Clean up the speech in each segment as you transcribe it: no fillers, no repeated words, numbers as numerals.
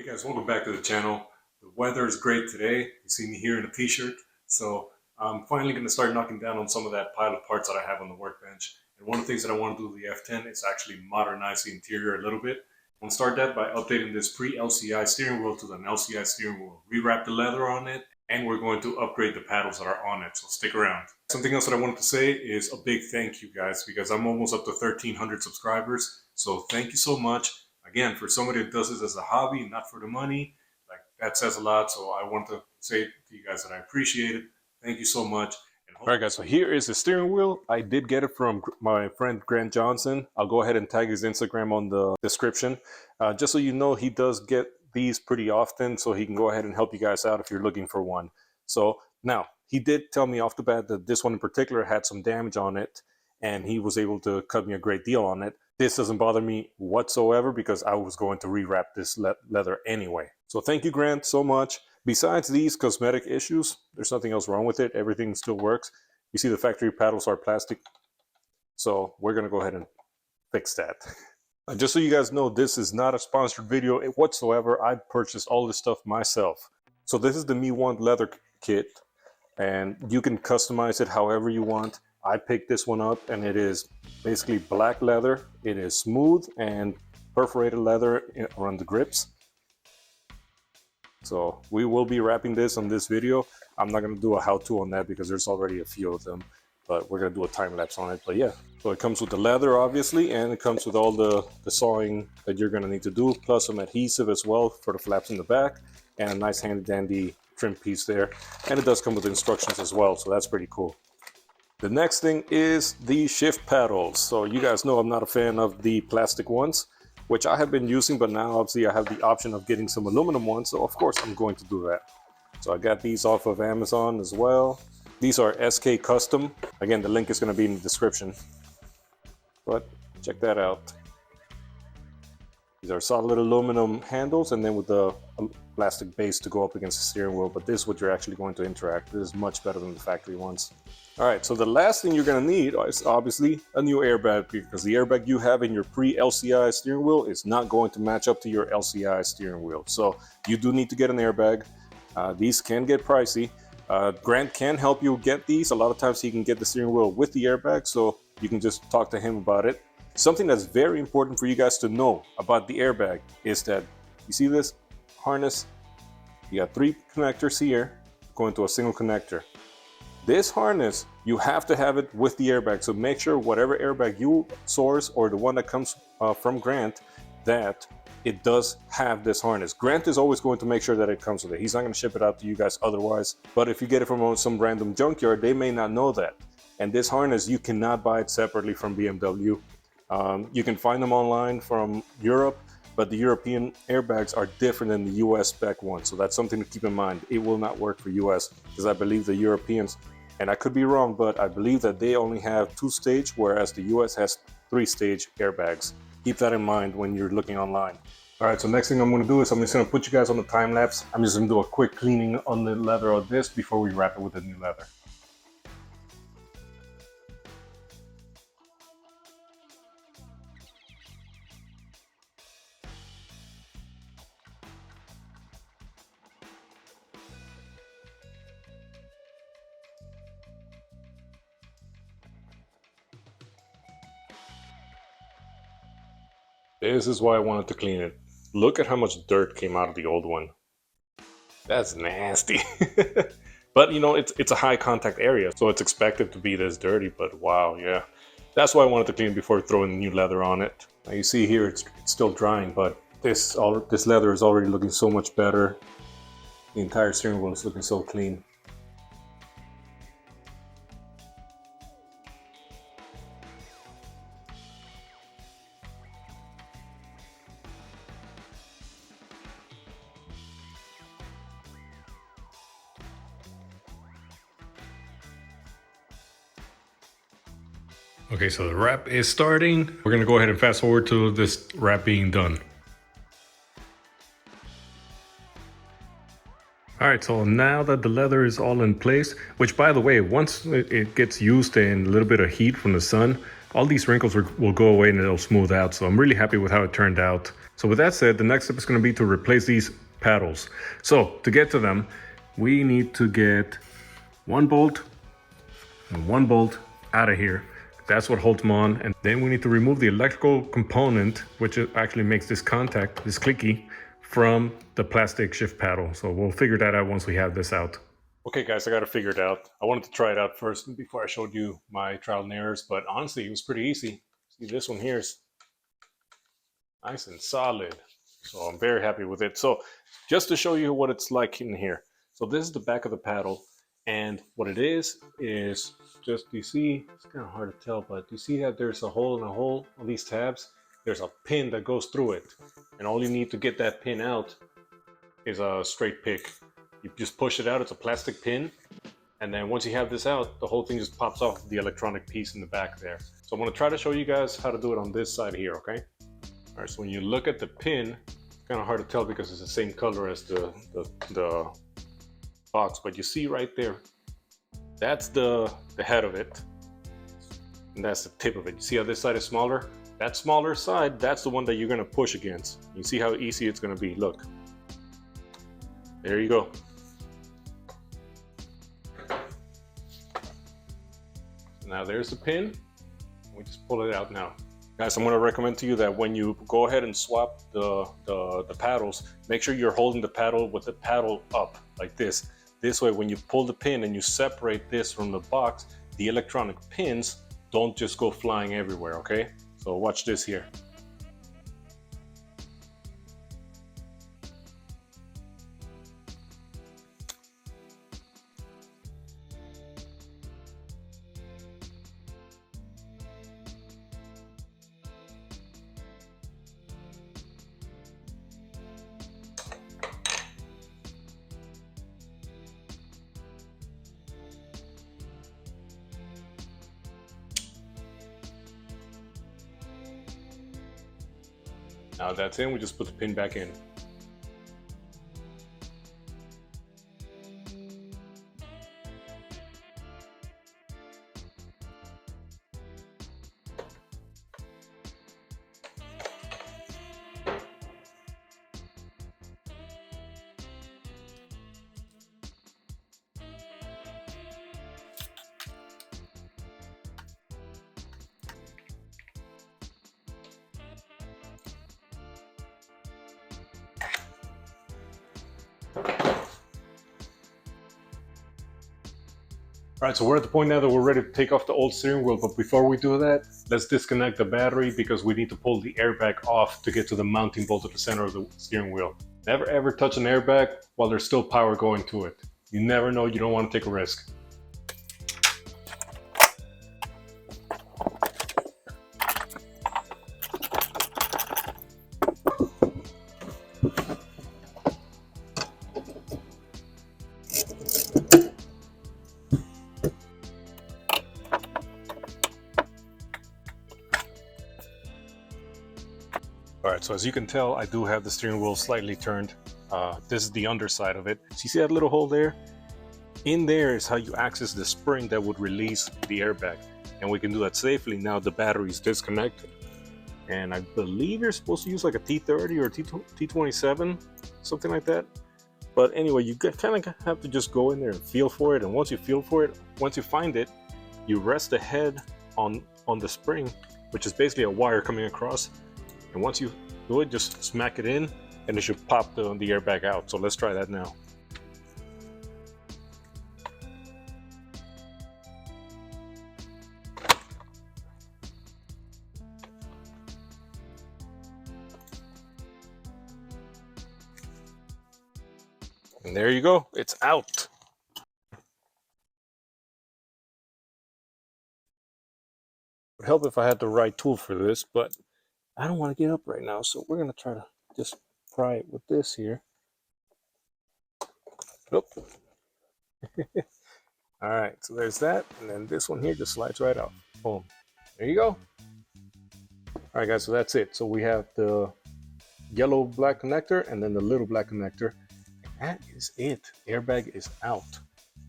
guys, welcome back to the channel. The weather is great today. You see me here in a t-shirt. So I'm finally going to start knocking down on some of that pile of parts that I have on the workbench. And one of the things that I want to do with the F10 is actually modernize the interior a little bit. I'm going to start that by updating this Pre-Lci steering wheel to an LCI steering wheel. Rewrap the leather on it, and we're going to upgrade the paddles that are on it, so stick around. Something else that I wanted to say is a big thank you guys, because I'm almost up to 1,300 subscribers. So thank you so much. Again, for somebody that does this as a hobby, not for the money, like that says a lot. So I want to say to you guys that I appreciate it. Thank you so much. Alright guys, so here is the steering wheel. I did get it from my friend Grant Johnson. I'll go ahead and tag his Instagram on the description. Just so you know, he does get these pretty often, so he can go ahead and help you guys out if you're looking for one. So now, he did tell me off the bat that this one in particular had some damage on it, and he was able to cut me a great deal on it. This doesn't bother me whatsoever because I was going to rewrap this leather anyway. So thank you, Grant, so much. Besides these cosmetic issues, there's nothing else wrong with it. Everything still works. You see the factory paddles are plastic. So we're going to go ahead and fix that. Just so you guys know, this is not a sponsored video whatsoever. I purchased all this stuff myself. So this is the Mewant Leather Kit, and you can customize it however you want. I picked this one up, and it is basically black leather. It is smooth and perforated leather around the grips. So we will be wrapping this on this video. I'm not going to do a how-to on that because there's already a few of them, but we're going to do a time lapse on it. But yeah, so it comes with the leather obviously, and it comes with all the sawing that you're going to need to do, plus some adhesive as well for the flaps in the back, and a nice handy dandy trim piece there. And it does come with instructions as well, so that's pretty cool. The next thing is the shift paddles. So you guys know I'm not a fan of the plastic ones, which I have been using, but now obviously I have the option of getting some aluminum ones, so of course I'm going to do that. So I got these off of Amazon as well. These are SK Custom. Again, the link is going to be in the description, but check that out. These are solid aluminum handles, and then with the plastic base to go up against the steering wheel, but this is what you're actually going to interact. This is much better than the factory ones. Alright, so the last thing you're going to need is obviously a new airbag, because the airbag you have in your Pre-Lci steering wheel is not going to match up to your LCI steering wheel. So you do need to get an airbag. These can get pricey. Grant can help you get these. A lot of times he can get the steering wheel with the airbag, so you can just talk to him about it. Something that's very important for you guys to know about the airbag is that, you see this harness? You got 3 connectors here going to a single connector. This harness, you have to have it with the airbag, so make sure whatever airbag you source or the one that comes from Grant, that it does have this harness. Grant is always going to make sure that it comes with it. He's not going to ship it out to you guys otherwise, but if you get it from some random junkyard, they may not know that. And this harness, you cannot buy it separately from BMW. You can find them online from Europe, but the European airbags are different than the US spec one, so that's something to keep in mind. It will not work for US, because I believe the Europeans, and I could be wrong, but I believe that they only have 2-stage, whereas the US has 3-stage airbags. Keep that in mind when you're looking online. Alright, so next thing I'm going to do is I'm just going to put you guys on the time lapse. I'm just going to do a quick cleaning on the leather of this before we wrap it with the new leather. This is why I wanted to clean it. Look at how much dirt came out of the old one. That's nasty. But you know, it's a high contact area, so it's expected to be this dirty, but wow, yeah. That's why I wanted to clean it before throwing new leather on it. Now you see here, it's still drying, but this leather is already looking so much better. The entire steering wheel is looking so clean. Okay, so the wrap is starting. We're gonna go ahead and fast forward to this wrap being done. All right, so now that the leather is all in place, which by the way, once it gets used in a little bit of heat from the sun, all these wrinkles will go away and it'll smooth out. So I'm really happy with how it turned out. So with that said, the next step is going to be to replace these paddles. So to get to them, we need to get one bolt and one bolt out of here. That's what holds them on. And then we need to remove the electrical component, which actually makes this contact, this clicky, from the plastic shift paddle. So we'll figure that out once we have this out. Okay guys, I got it figured out. I wanted to try it out first before I showed you my trial and errors, but honestly, it was pretty easy. See, this one here is nice and solid. So I'm very happy with it. So just to show you what it's like in here. So this is the back of the paddle. And what it is just, you see, it's kind of hard to tell, but you see that there's a hole in a hole on these tabs? There's a pin that goes through it. And all you need to get that pin out is a straight pick. You just push it out, it's a plastic pin. And then once you have this out, the whole thing just pops off the electronic piece in the back there. So I'm gonna try to show you guys how to do it on this side here, okay? All right, so when you look at the pin, it's kind of hard to tell because it's the same color as the box, but you see right there, that's the head of it, and that's the tip of it. You see how this side is smaller? That smaller side, that's the one that you're going to push against. You see how easy it's going to be. Look, there you go. Now there's the pin. We just pull it out now. Guys, I'm going to recommend to you that when you go ahead and swap the paddles, make sure you're holding the paddle with the paddle up like this. This way, when you pull the pin and you separate this from the box, the electronic pins don't just go flying everywhere, okay? So watch this here. Now that's in, we just put the pin back in. All right, so we're at the point now that we're ready to take off the old steering wheel, but before we do that, let's disconnect the battery because we need to pull the airbag off to get to the mounting bolt at the center of the steering wheel. Never ever touch an airbag while there's still power going to it. You never know, you don't want to take a risk. All right, so as you can tell, I do have the steering wheel slightly turned. This is the underside of it. So you see that little hole there? In there is how you access the spring that would release the airbag. And we can do that safely now the battery is disconnected. And I believe you're supposed to use like a T30 or a T27, something like that. But anyway, you kind of have to just go in there and feel for it. And once you feel for it, once you find it, you rest the head on the spring, which is basically a wire coming across. And once you do it, just smack it in and it should pop the airbag out. So let's try that now. And there you go, it's out. It would help if I had the right tool for this, but I don't want to get up right now, so we're going to try to just pry it with this here. Nope. All right, so there's that, and then this one here just slides right out. Boom. There you go. All right, guys, so that's it. So we have the yellow black connector and then the little black connector. That is it. Airbag is out.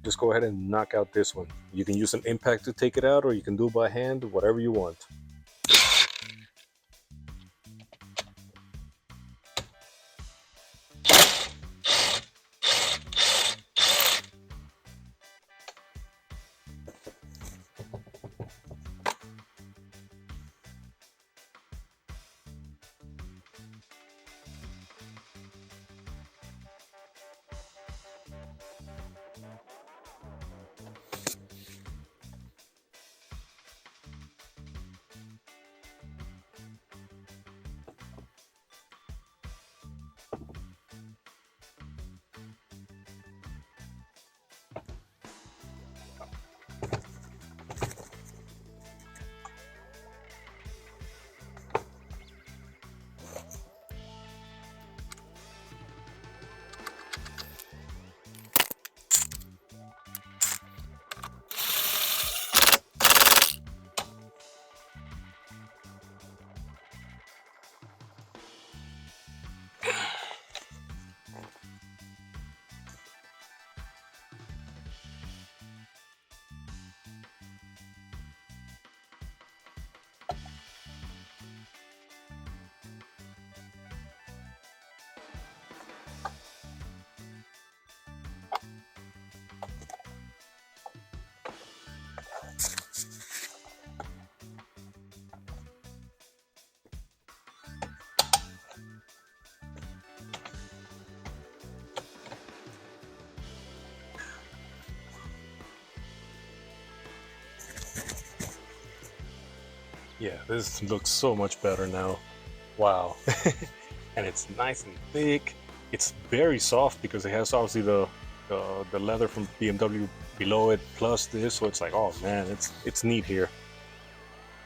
Just go ahead and knock out this one. You can use an impact to take it out, or you can do it by hand, whatever you want. Yeah, this looks so much better now. Wow. And it's nice and thick. It's very soft because it has obviously the leather from BMW below it plus this, so it's like, oh man, it's neat here.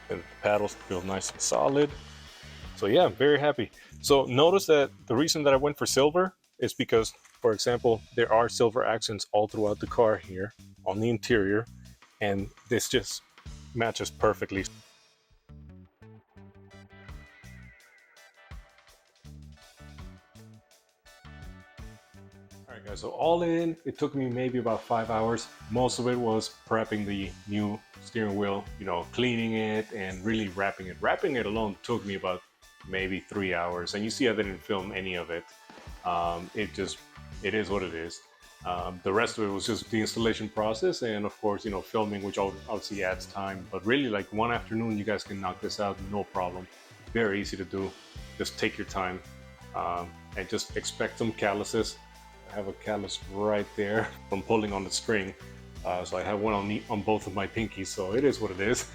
And the paddles feel nice and solid. So yeah, I'm very happy. So notice that the reason that I went for silver is because, for example, there are silver accents all throughout the car here on the interior, and this just matches perfectly. All right, guys, so all in, it took me maybe about 5 hours. Most of it was prepping the new steering wheel, you know, cleaning it and really wrapping it. Wrapping it alone took me about maybe 3 hours. And you see I didn't film any of it. It is what it is. The rest of it was just the installation process and of course, you know, filming, which obviously adds time. But really, like one afternoon, you guys can knock this out, no problem. Very easy to do. Just take your time and just expect some calluses. I have a callus right there from pulling on the string. So I have one on both of my pinkies, so it is what it is.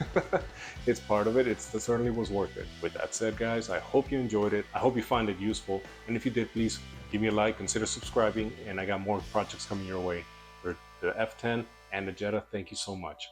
It's part of it. It certainly was worth it. With that said, guys, I hope you enjoyed it. I hope you find it useful. And if you did, please give me a like, consider subscribing, and I got more projects coming your way for the F10 and the Jetta. Thank you so much.